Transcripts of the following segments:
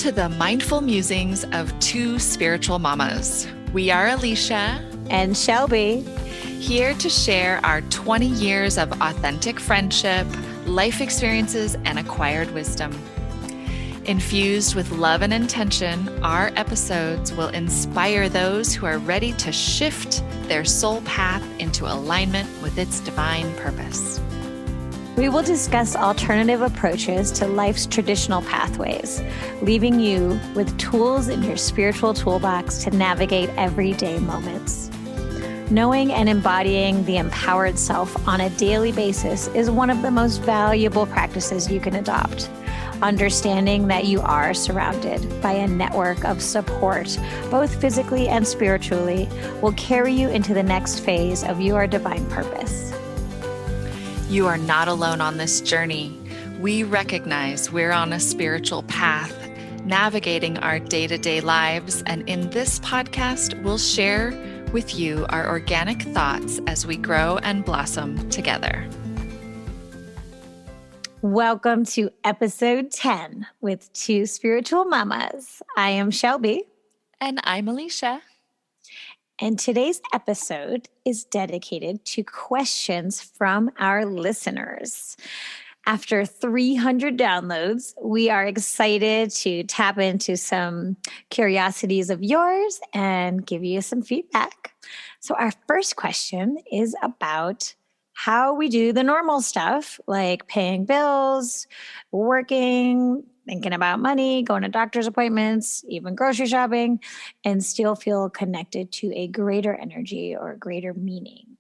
to the mindful musings of two spiritual mamas. We are Alicia and Shelby, here to share our 20 years of authentic friendship, life experiences, and acquired wisdom. Infused with love and intention, our episodes will inspire those who are ready to shift their soul path into alignment with its divine purpose. We will discuss alternative approaches to life's traditional pathways, leaving you with tools in your spiritual toolbox to navigate everyday moments. Knowing and embodying the empowered self on a daily basis is one of the most valuable practices you can adopt. Understanding that you are surrounded by a network of support, both physically and spiritually, will carry you into the next phase of your divine purpose. You are not alone on this journey. We recognize we're on a spiritual path, navigating our day-to-day lives, and in this podcast, we'll share with you our organic thoughts as we grow and blossom together. Welcome to episode 10 with two spiritual mamas. I am Shelby. And I'm Alicia. And today's episode is dedicated to questions from our listeners. After 300 downloads, we are excited to tap into some curiosities of yours and give you some feedback. So our first question is about how we do the normal stuff like paying bills, working, thinking about money, going to doctor's appointments, even grocery shopping, and still feel connected to a greater energy or greater meaning.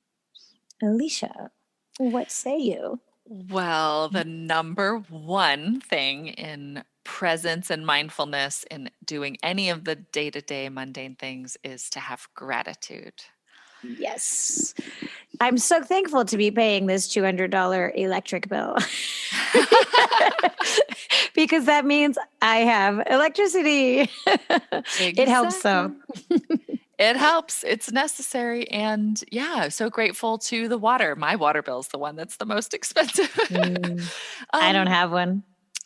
Alicia, what say you? Well, the number one thing in presence and mindfulness in doing any of the day-to-day mundane things is to have gratitude. Yes. I'm so thankful to be paying this $200 electric bill because that means I have electricity. Exactly. It helps though. It helps. It's necessary. And yeah, so grateful to the water. My water bill is the one that's the most expensive. I don't have one.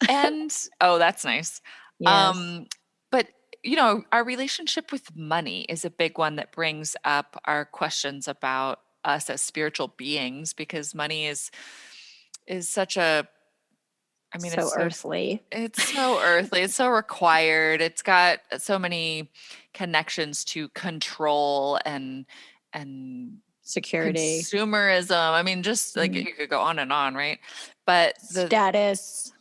And, oh, that's nice. Yes. But you know, our relationship with money is a big one that brings up our questions about us as spiritual beings, because money is such a, I mean, so earthly. It's so earthly. It's so required. It's got so many connections to control and security, consumerism. I mean, just like you could go on and on, right? But status.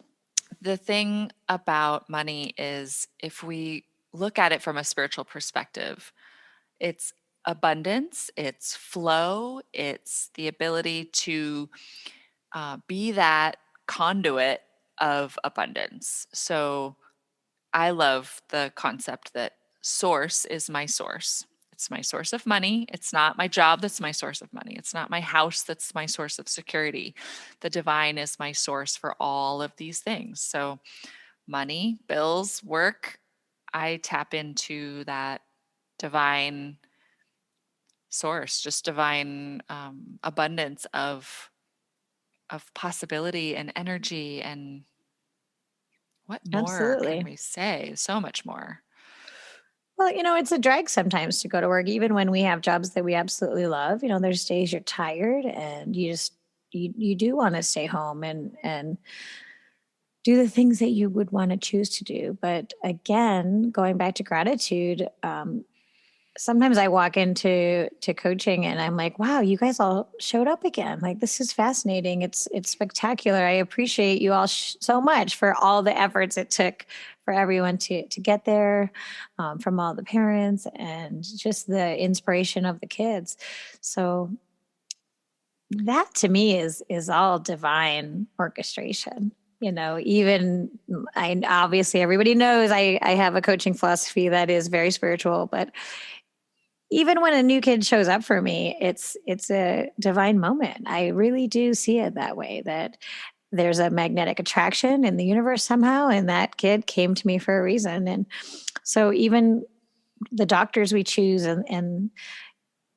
The thing about money is, if we look at it from a spiritual perspective, it's abundance, it's flow, it's the ability to be that conduit of abundance. So I love the concept that source is my source. It's my source of money. It's not my job that's my source of money. It's not my house that's my source of security. The divine is my source for all of these things. So money, bills, work, I tap into that divine source, just divine abundance of possibility and energy, and what more can we say? So much more. Well, you know, it's a drag sometimes to go to work, even when we have jobs that we absolutely love. You know, there's days you're tired and you do want to stay home and do the things that you would want to choose to do. But again, going back to gratitude, sometimes I walk into coaching and I'm like, wow, you guys all showed up again. Like, this is fascinating. It's spectacular. I appreciate you all so much for all the efforts it took for everyone to get there, from all the parents and just the inspiration of the kids. So that to me is all divine orchestration. You know, even obviously everybody knows I have a coaching philosophy that is very spiritual, but even when a new kid shows up for me, it's a divine moment. I really do see it that way, that there's a magnetic attraction in the universe somehow, and that kid came to me for a reason. And so even the doctors we choose and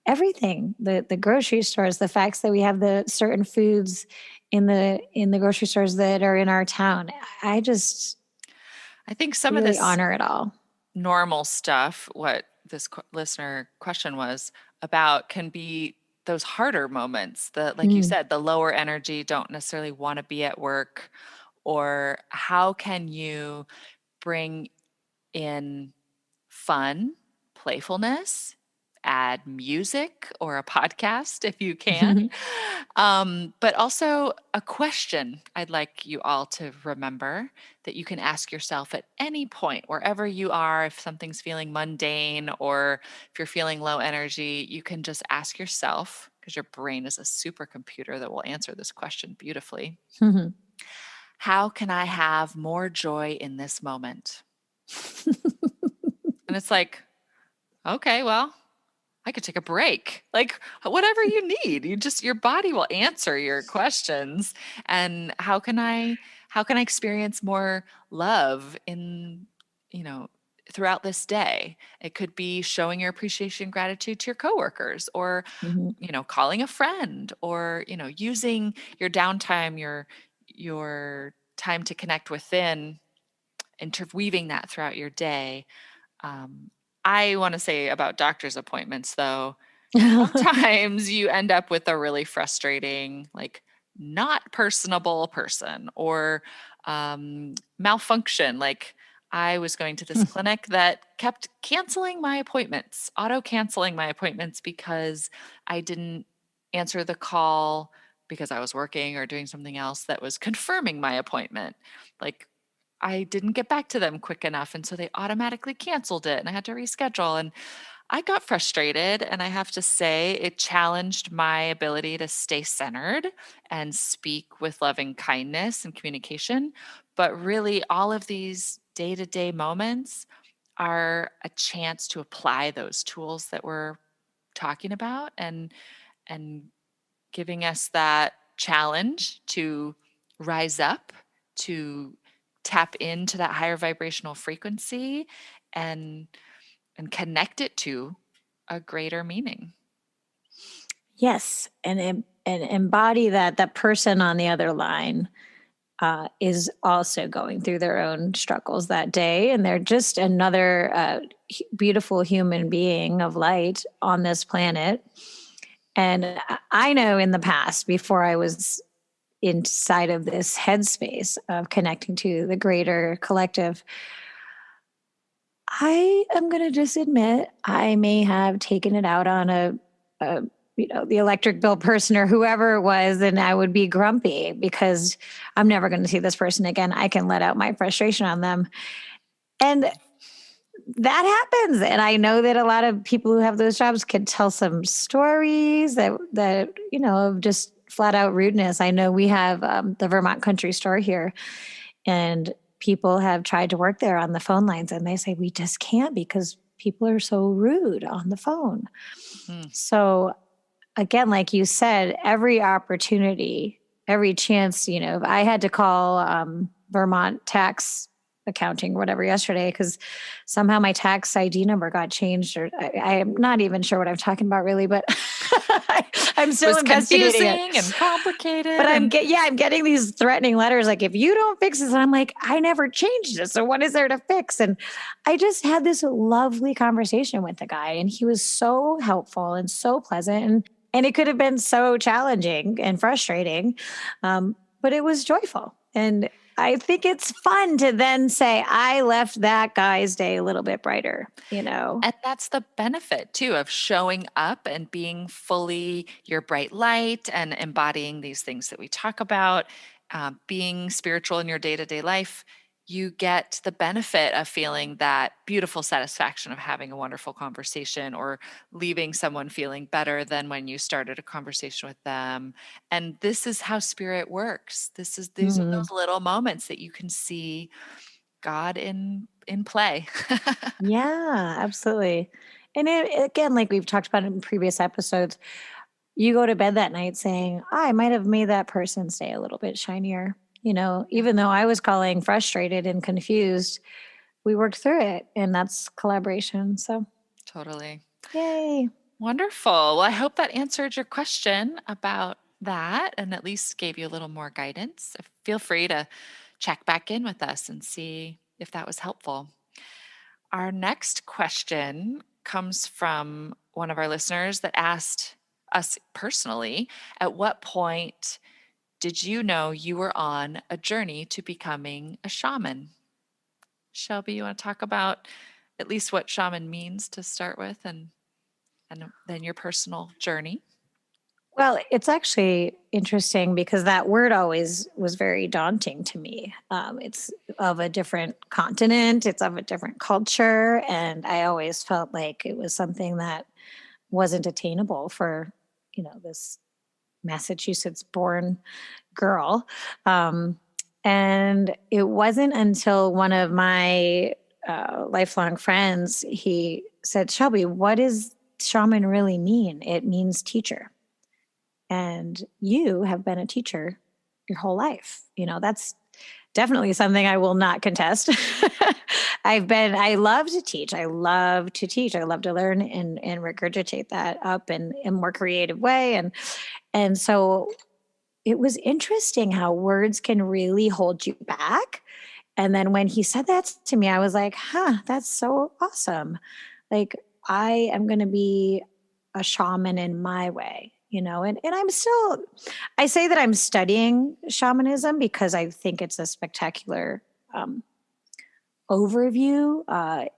everything, the grocery stores, the facts that we have the certain foods in the grocery stores that are in our town. I I think some of really this honor it all. normal stuff, what this listener question was about, can be those harder moments, the, like you Mm. said, the lower energy, don't necessarily want to be at work, or how can you bring in fun, playfulness, add music or a podcast if you can. But also a question I'd like you all to remember that you can ask yourself at any point, wherever you are. If something's feeling mundane or if you're feeling low energy, you can just ask yourself, because your brain is a supercomputer that will answer this question beautifully. How can I have more joy in this moment? And it's like, okay, well, I could take a break. Like whatever you need. You just your body will answer your questions. And how can I experience more love in, you know, throughout this day? It could be showing your appreciation and gratitude to your coworkers, or, Mhm. calling a friend, or, using your downtime, your time to connect within, interweaving that throughout your day. um, I want to say about doctor's appointments, though, sometimes you end up with a really frustrating, like, not personable person, or malfunction. Like, I was going to this clinic that kept canceling my appointments, auto canceling my appointments, because I didn't answer the call because I was working or doing something else that was confirming my appointment. Like, I didn't get back to them quick enough. And so they automatically canceled it and I had to reschedule. And I got frustrated. And I have to say, it challenged my ability to stay centered and speak with loving kindness and communication. But really, all of these day to day moments are a chance to apply those tools that we're talking about, and giving us that challenge to rise up, to tap into that higher vibrational frequency, and connect it to a greater meaning. Yes, and embody that person on the other line is also going through their own struggles that day, and they're just another beautiful human being of light on this planet. And I know in the past, before I was inside of this headspace of connecting to the greater collective, I am going to just admit I may have taken it out on a the electric bill person or whoever it was, and I would be grumpy because I'm never going to see this person again. I can let out my frustration on them, and that happens. And I know that a lot of people who have those jobs could tell some stories that of just flat out rudeness. I know we have the Vermont Country Store here, and people have tried to work there on the phone lines, and they say, we just can't because people are so rude on the phone. Mm. So, again, like you said, every opportunity, every chance, I had to call Vermont tax accounting, whatever, yesterday because somehow my tax ID number got changed, or I am not even sure what I'm talking about really, but I'm It still was investigating it. confusing and But complicated, I'm and I'm getting these threatening letters like, if you don't fix this, and I'm like, I never changed it. So what is there to fix? And I just had this lovely conversation with the guy, and he was so helpful and so pleasant, and it could have been so challenging and frustrating, but it was joyful. And I think it's fun to then say, I left that guy's day a little bit brighter. And that's the benefit too of showing up and being fully your bright light and embodying these things that we talk about, being spiritual in your day to day life. You get the benefit of feeling that beautiful satisfaction of having a wonderful conversation, or leaving someone feeling better than when you started a conversation with them. And this is how spirit works. These are Mhm. those little moments that you can see God in play. Yeah, absolutely. And again, like we've talked about in previous episodes, you go to bed that night saying, I might have made that person's day a little bit shinier. Even though I was calling frustrated and confused, we worked through it, and that's collaboration. So, Totally. yay. Wonderful. Well, I hope that answered your question about that and at least gave you a little more guidance. Feel free to check back in with us and see if that was helpful. Our next question comes from one of our listeners that asked us personally, at what point did you know you were on a journey to becoming a shaman? Shelby, you want to talk about at least what shaman means to start with, and then your personal journey? Well, it's actually interesting because that word always was very daunting to me. It's of a different continent, it's of a different culture. And I always felt like it was something that wasn't attainable for, this Massachusetts born girl. Um, and it wasn't until one of my lifelong friends, he said, Shelby, what does shaman really mean? It means teacher. And you have been a teacher your whole life. That's definitely something I will not contest. I love to teach. I love to teach. I love to learn and regurgitate that up in a more creative way. And so it was interesting how words can really hold you back. And then when he said that to me, I was like, huh, that's so awesome. Like, I am going to be a shaman in my way, and I say that I'm studying shamanism because I think it's a spectacular um, overview. I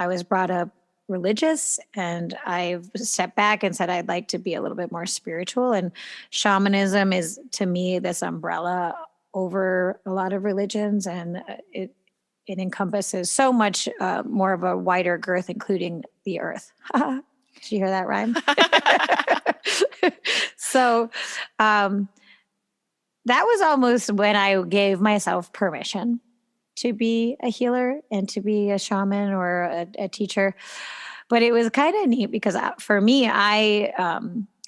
was brought up religious, and I've stepped back and said I'd like to be a little bit more spiritual. And shamanism is, to me, this umbrella over a lot of religions, and it encompasses so much more of a wider girth, including the earth. Did you hear that rhyme? So um, that was almost when I gave myself permission to be a healer and to be a shaman or a teacher. But it was kind of neat because for me, I'd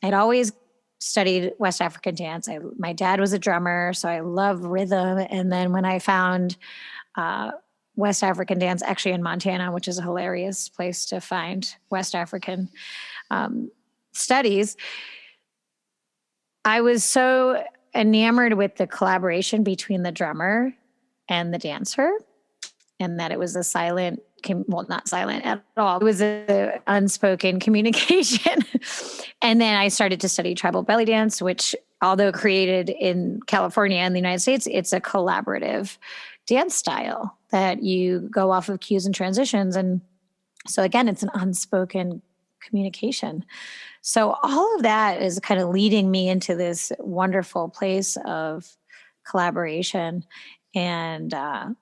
always studied West African dance. My dad was a drummer, so I love rhythm. And then when I found uh, West African dance, actually in Montana, which is a hilarious place to find West African um, studies, I was so enamored with the collaboration between the drummer and the dancer, and that it was a silent, well, not silent at all. It was a unspoken communication. And then I started to study tribal belly dance, which, although created in California and the United States, it's a collaborative dance style that you go off of cues and transitions. And so again, it's an unspoken communication. So all of that is kind of leading me into this wonderful place of collaboration. And then,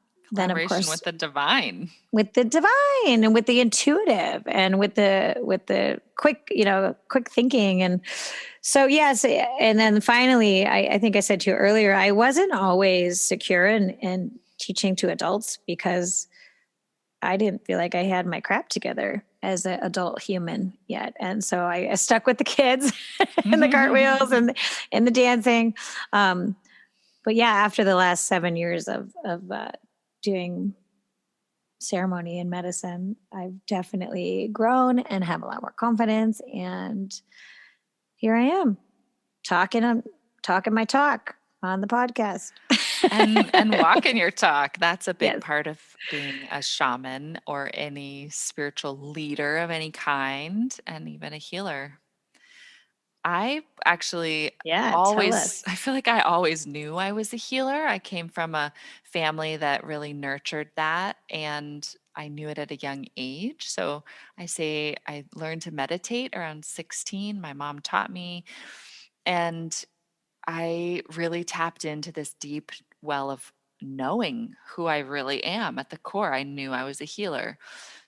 of Collaboration course, with the divine. with the divine and with the intuitive and with the quick thinking. And so yes, and then finally, I think I said to you earlier, I wasn't always secure in teaching to adults because I didn't feel like I had my crap together as an adult human yet. And so I stuck with the kids and the cartwheels and the dancing. Um, but yeah, after the last 7 years of doing ceremony and medicine, I've definitely grown and have a lot more confidence. And here I am talking my talk on the podcast. And walking your talk. That's a big Yes. part of being a shaman or any spiritual leader of any kind, and even a healer. I actually Yeah. Tell always, us. I feel like I always knew I was a healer. I came from a family that really nurtured that, and I knew it at a young age. So I say I learned to meditate around 16. My mom taught me, and I really tapped into this deep well of knowing who I really am at the core. I knew I was a healer.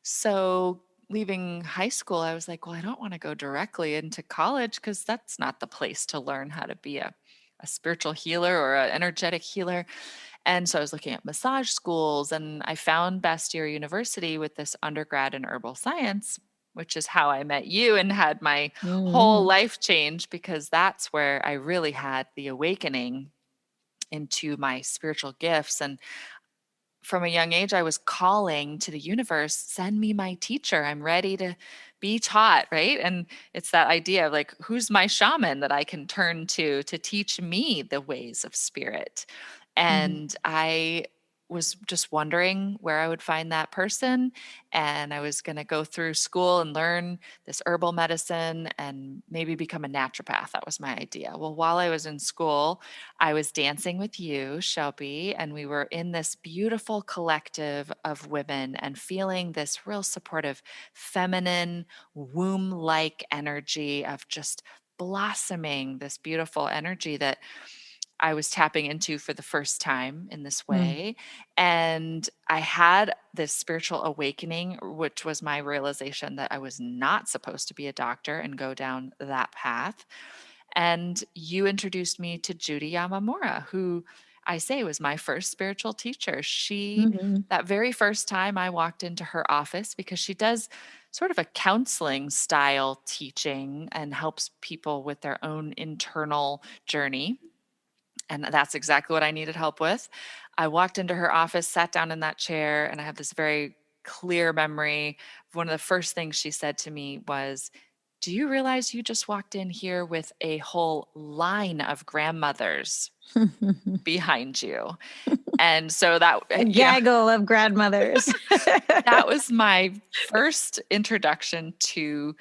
So leaving high school, I was like, well, I don't want to go directly into college because that's not the place to learn how to be a spiritual healer or an energetic healer. And so I was looking at massage schools, and I found Bastyr University with this undergrad in herbal science, which is how I met you and had my whole Mm-hmm. life change, because that's where I really had the awakening into my spiritual gifts. And from a young age, I was calling to the universe, send me my teacher. I'm ready to be taught, right? And it's that idea of like, who's my shaman that I can turn to teach me the ways of spirit? Mm-hmm. And I was just wondering where I would find that person. And I was going to go through school and learn this herbal medicine and maybe become a naturopath. That was my idea. Well, while I was in school, I was dancing with you, Shelby, and we were in this beautiful collective of women and feeling this real supportive, feminine, womb like energy of just blossoming, this beautiful energy that I was tapping into for the first time in this Mm. way. And I had this spiritual awakening, which was my realization that I was not supposed to be a doctor and go down that path. And you introduced me to Judy Yamamura, who I say was my first spiritual teacher. Mhm. That very first time I walked into her office, because she does sort of a counseling style teaching and helps people with their own internal journey. And that's exactly what I needed help with. I walked into her office, sat down in that chair, and I have this very clear memory. One of the first things she said to me was, "Do you realize you just walked in here with a whole line of grandmothers behind you?" And so that, A you know, gaggle of grandmothers. that was my first introduction to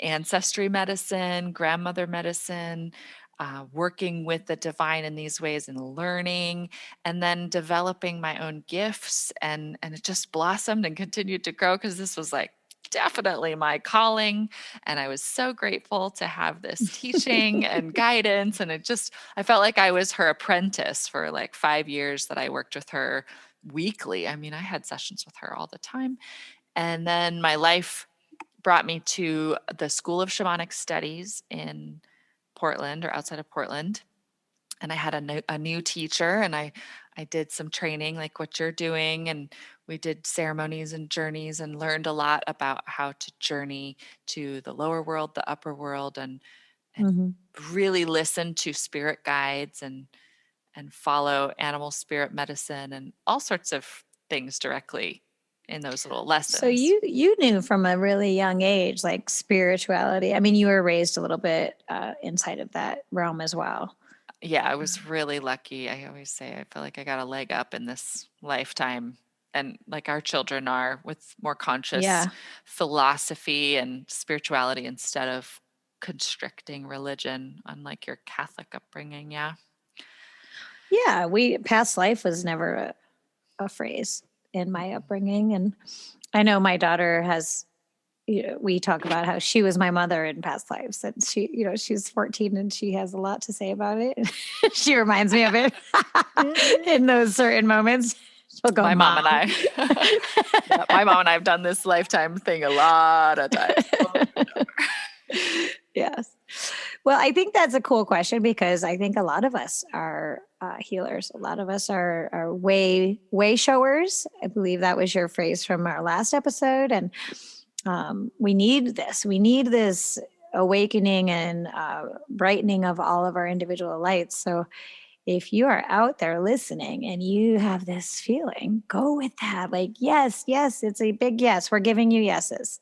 ancestry medicine, grandmother medicine, working with the divine in these ways and learning, and then developing my own gifts. And it just blossomed and continued to grow because this was like definitely my calling. And I was so grateful to have this teaching and guidance. And I felt like I was her apprentice for like 5 years that I worked with her weekly. I mean, I had sessions with her all the time. And then my life brought me to the School of Shamanic Studies in Portland, or outside of Portland. And I had a new teacher, and I did some training like what you're doing. And we did ceremonies and journeys and learned a lot about how to journey to the lower world, the upper world, and Mhm. really listen to spirit guides and follow animal spirit medicine and all sorts of things directly in those little So lessons. you knew from a really young age, like spirituality. I mean, you were raised a little bit inside of that realm as well. Yeah, I was really lucky. I always say I feel like I got a leg up in this lifetime. And like our children are, with more conscious Yeah. philosophy and spirituality instead of constricting religion, unlike your Catholic upbringing. Yeah. Yeah. We past life was never a phrase in my upbringing. And I know my daughter has, we talk about how she was my mother in past lives, and she, she's 14 and she has a lot to say about it. She reminds me of it in those certain moments. She'll go, My mom and "Mom." I, yeah, my mom and I have done this lifetime thing a lot of times. Yes. Well, I think that's a cool question because I think a lot of us are healers. A lot of us are way showers. I believe that was your phrase from our last episode, and we need this. We need this awakening and brightening of all of our individual lights. So if you are out there listening and you have this feeling, go with that. Like, yes, yes, it's a big yes. We're giving you yeses.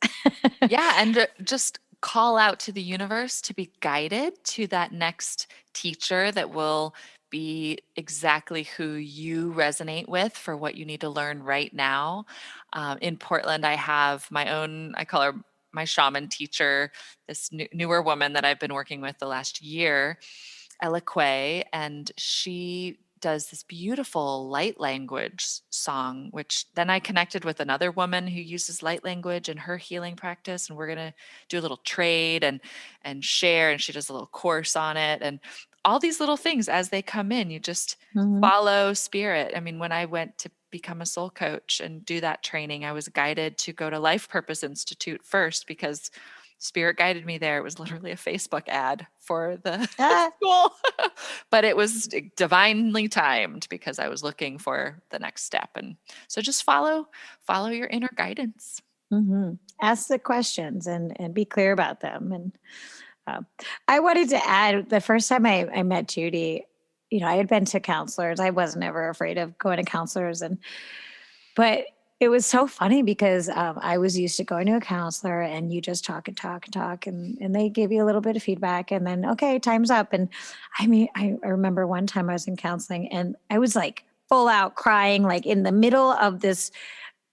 Yeah, and just call out to the universe to be guided to that next teacher that will be exactly who you resonate with for what you need to learn right now. In Portland, I have my own, I call her my shaman teacher, this newer woman that I've been working with the last year, Ella Quay, and she does this beautiful light language song, which then I connected with another woman who uses light language in her healing practice, and we're gonna do a little trade and share. And she does a little course on it, and all these little things as they come in, you just Mhm. follow spirit. I mean, when I went to become a soul coach and do that training, I was guided to go to Life Purpose Institute first because spirit guided me there. It was literally a Facebook ad for the Ah, school, but it was divinely timed because I was looking for the next step. And so just follow your inner guidance. mhm. Ask the questions and be clear about them. And uh, I wanted to add the first time I met Judy, I had been to counselors. I was never afraid of going to counselors, but it was so funny because I was used to going to a counselor and you just talk and talk and talk, and they give you a little bit of feedback and then, okay, time's up. And I mean, I remember one time I was in counseling and I was like full out crying, like in the middle of this,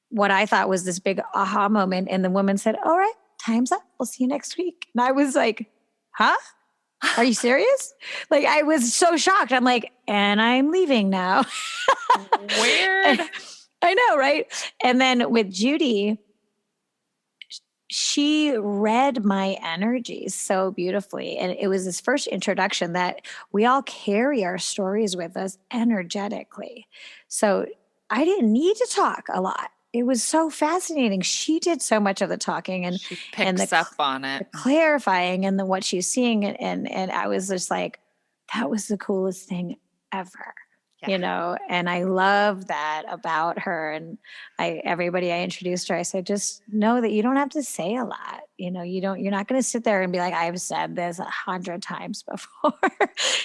what I thought was this big aha moment. And the woman said, "All right, time's up. We'll see you next week." And I was like, huh? Are you serious? Like, I was so shocked. I'm like, and I'm leaving now. Weird. I know, right? And then with Judy, she read my energies so beautifully. And it was this first introduction that we all carry our stories with us energetically. So I didn't need to talk a lot. It was so fascinating. She did so much of the talking She and picks up on it. the clarifying and the what she's seeing. And I was just like, that was the coolest thing ever. Yeah. And I love that about her. And everybody I introduced her, I said, just know that you don't have to say a lot. You're not going to sit there and be like, I've said this 100 times before.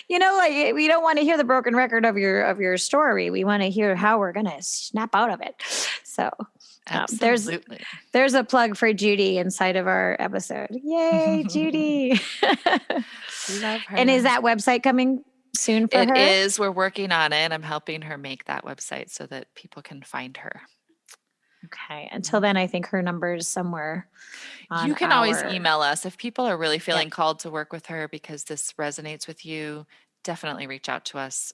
Like, we don't want to hear the broken record of your story. We want to hear how we're going to snap out of it. So there's Absolutely. a plug for Judy inside of our episode. Yay, Judy. Love And is her. that website coming soon for It her? is. We're working on it. I'm helping her make that website so that people can find her. Okay. Until then, I think her number is somewhere You on can always our. email us if people are really Yep. feeling called to work with her because this resonates with you. Definitely reach out to us.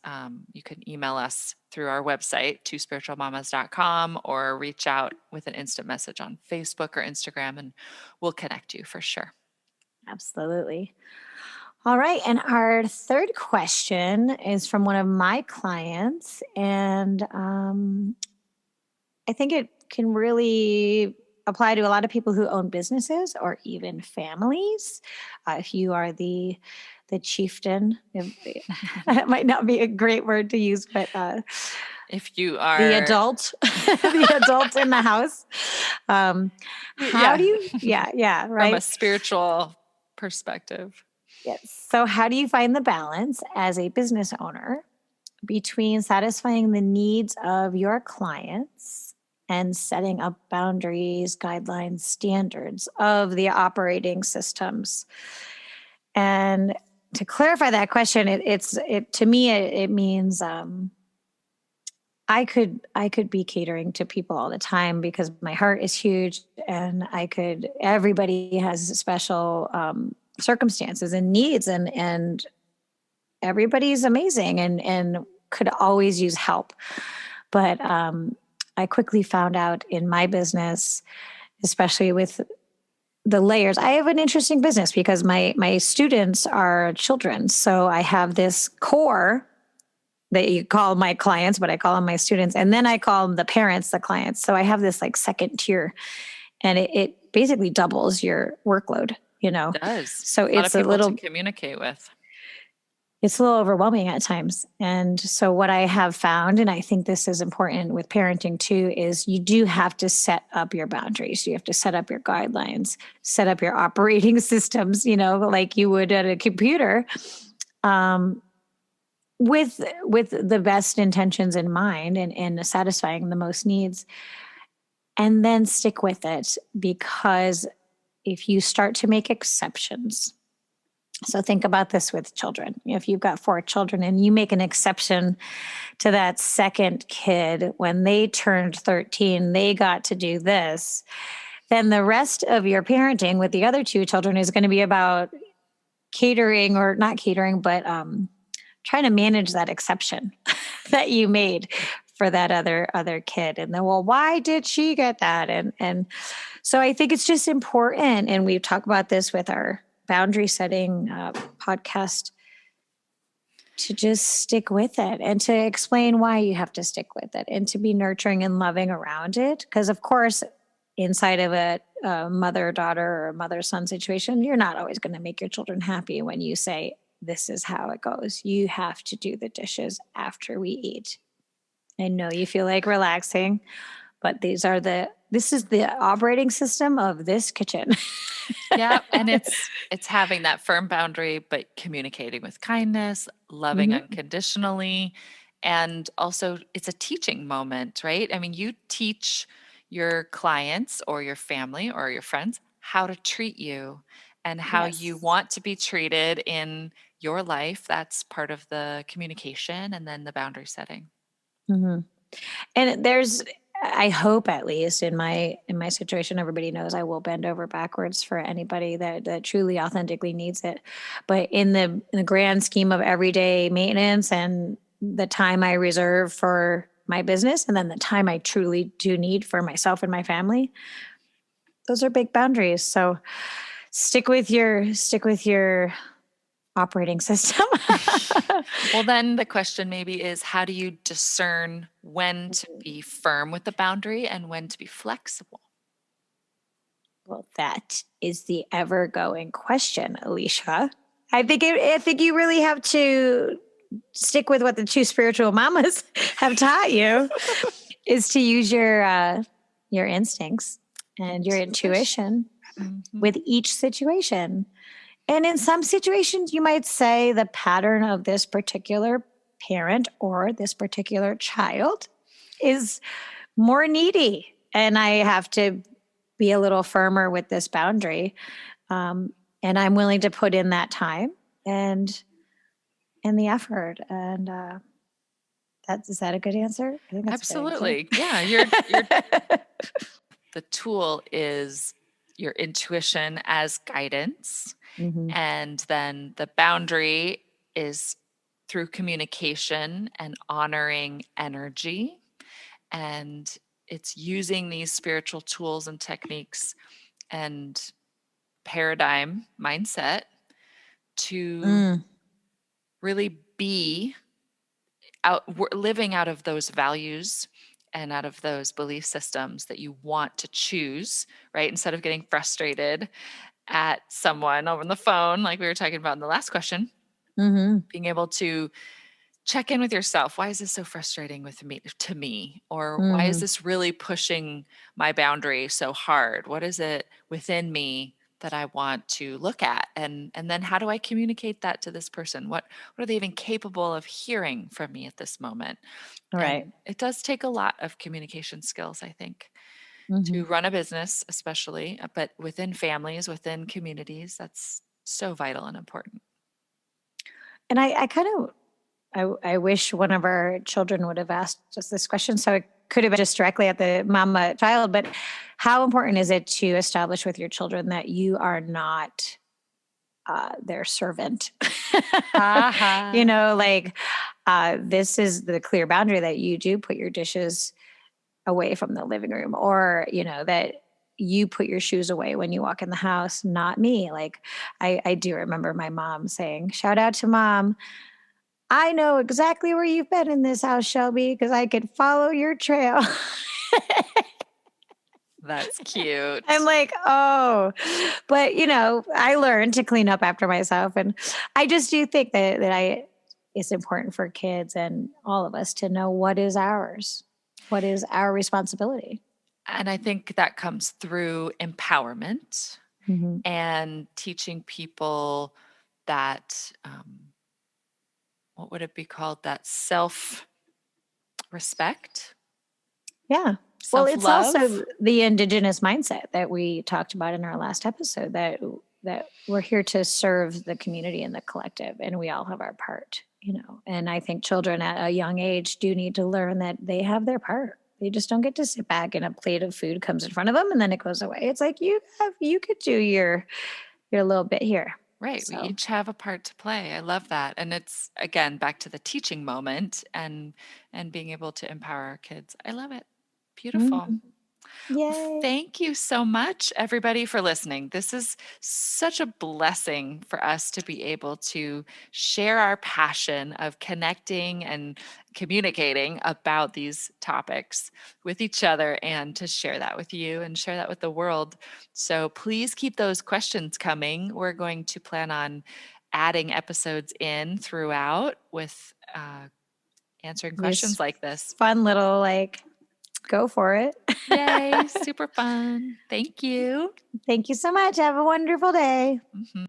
You can email us through our website, twospiritualmamas.com, or reach out with an instant message on Facebook or Instagram, and we'll connect you for sure. Absolutely. All right. And our third question is from one of my clients. And I think it can really apply to a lot of people who own businesses or even families. If you are the chieftain, that might not be a great word to use, but If you the are, adult, the adult in the house. How yeah, do you? Yeah, from a right. spiritual perspective. Yes. So, how do you find the balance as a business owner between satisfying the needs of your clients and setting up boundaries, guidelines, standards of the operating systems? And to clarify that question, it to me it means I could be catering to people all the time because my heart is huge, and everybody has special circumstances and needs, and everybody's amazing and could always use help. But I quickly found out in my business, especially with the layers. I have an interesting business because my students are children. So I have this core that you call my clients, but I call them my students. And then I call them the parents, the clients. So I have this like second tier, and it basically doubles your workload, It does. So A lot of people to communicate with. it's a little overwhelming at times. And so what I have found, and I think this is important with parenting too, is you do have to set up your boundaries. You have to set up your guidelines, set up your operating systems, like you would at a computer. Um, with the best intentions in mind, and satisfying the most needs, and then stick with it, because if you start to make exceptions, so think about this with children. If you've got 4 children and you make an exception to that second kid, when they turned 13 they got to do this, then the rest of your parenting with the other 2 children is going to be about catering, or not catering, but trying to manage that exception that you made for that other kid. And then, well, why did she get that? And so I think it's just important, and we talk about this with our boundary setting podcast, to just stick with it and to explain why you have to stick with it, and to be nurturing and loving around it. Because of course, inside of a mother-daughter or mother-son situation, you're not always going to make your children happy when you say, this is how it goes. You have to do the dishes after we eat. I know you feel like relaxing, but this is the operating system of this kitchen. Yeah, and it's having that firm boundary, but communicating with kindness, loving Mhm. unconditionally, and also it's a teaching moment, right? I mean, you teach your clients or your family or your friends how to treat you and how you Yes. want to be treated in your life. That's part of the communication and then the boundary setting. Hmm. And I hope at least in my situation, everybody knows I will bend over backwards for anybody that truly authentically needs it. But in the grand scheme of everyday maintenance and the time I reserve for my business and then the time I truly do need for myself and my family, those are big boundaries. So stick with your operating system. Well, then the question maybe is, how do you discern when to be firm with the boundary and when to be flexible? Well, that is the ever going question, Alicia. I think you really have to stick with what the two spiritual mamas have taught you is to use your instincts and your Intuition. intuition Mhm. with each situation. And in some situations, you might say the pattern of this particular parent or this particular child is more needy. And I have to be a little firmer with this boundary. Um, and I'm willing to put in that time and the effort. And is that a good answer? I think that's a good answer. Absolutely. Yeah, you're the tool is your intuition as guidance, Hmm. and then the boundary is through communication and honoring energy, and it's using these spiritual tools and techniques and paradigm mindset to Mm, really be living out of those values and out of those belief systems that you want to choose, right? Instead of getting frustrated at someone over the phone, like we were talking about in the last question, hmm. being able to check in with yourself. Why is this so frustrating to me? Or why is Hmm. this really pushing my boundary so hard? What is it within me that I want to look at? And then how do I communicate that to this person? What are they even capable of hearing from me at this moment? Right. And it does take a lot of communication skills, I think, Hmm. to run a business, especially, but within families, within communities, that's so vital and important. And I kind of I wish one of our children would have asked us this question. So it could have been just directly at the mama child, but how important is it to establish with your children that you are not their servant? You Haha. know, like this is the clear boundary that you do put your dishes away from the living room, or, you know, that you put your shoes away when you walk in the house, not me. Like I do remember my mom saying, shout out to mom, I know exactly where you've been in this house, Shelby, because I could follow your trail. That's I'm cute. like, oh, but you know, I learned to clean up after myself. And I just do think it's important for kids and all of us to know what is ours, what is our responsibility. And I think that comes through empowerment Hmm. and teaching people that, what would it be called? That self respect, Yeah. Well, self it's also love. the indigenous mindset that we talked about in our last episode that we're here to serve the community and the collective and we all have our part, you know. And I think children at a young age do need to learn that they have their part. They just don't get to sit back and a plate of food comes in front of them and then it goes away. It's like you could do your little bit here. Right. We So, each have a part to play. I love that. And it's again back to the teaching moment and being able to empower our kids. I love it. Beautiful. mhm. Well, Yay. thank you so much, everybody, for listening. This is such a blessing for us to be able to share our passion of connecting and communicating about these topics with each other and to share that with you and share that with the world. So please keep those questions coming. We're going to plan on adding episodes in throughout with answering questions Just like this. fun little like go for it. Yay, super fun. Thank you. Thank you so much. Have a wonderful day. Mhm.